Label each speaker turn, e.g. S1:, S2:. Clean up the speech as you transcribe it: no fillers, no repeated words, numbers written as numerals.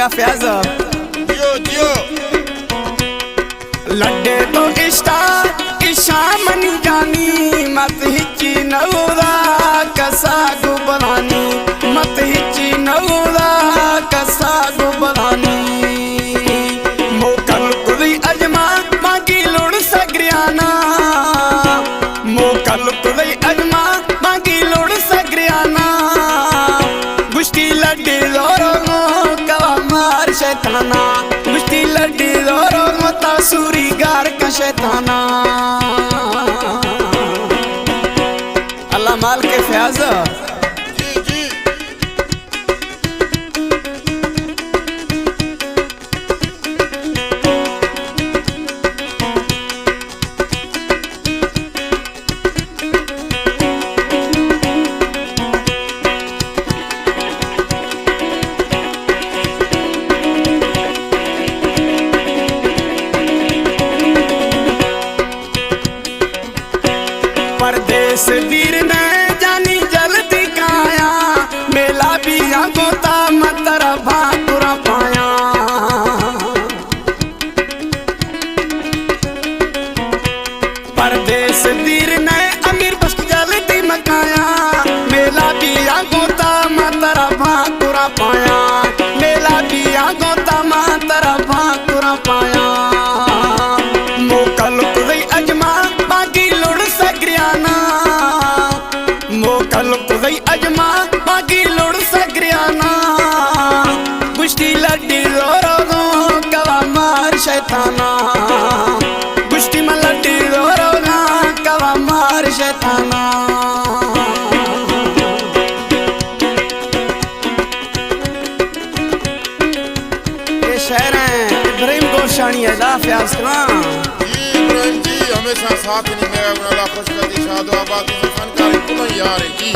S1: आएगा फैज।
S2: जियो जियो
S1: लड्डे तो इश्ता शाम नहीं जानी मत हिची नौरा कसा गुबरानी मत हिची नौरा कसा गुबरानी मोकल कुली अजमा मांगी लोड़ सग्रियाना मोकल कुली अजमा मांगी लोड़ सग्रियाना गुश्ती लड्डी लोरो कवा मार शैताना गुश्ती लड्डी लोरो तासूरी गार का शैताना अल्लाह माल के फयाज।
S2: जी जी
S1: परदेस वीर ने जानी जल्दी काया मेला भी गोता मतर भाकुरा पाया परदेस वीर ने अमीर बस जल्दी मकाया मेला भी गोता मतर भाकुरा पाया मेला भी गोता मतर भाकुरा पाया मोकल कुलई अजमा बाकी लोड़ सग्रियाना मोकल कुलई अजमा बाकी लोड़ सग्रियाना गुश्ती लड्डी लोरो कवा मार शैताना गुश्ती में लड्डी लोरो कवा मार शैताना ये शहर है इब्राहिम गोशानी है दा फयाज कलां।
S2: जी इब्राहिम जी हमेशा साथ नहीं मेरा खुश कर दी शादो आबाद फनकारी को यार जी।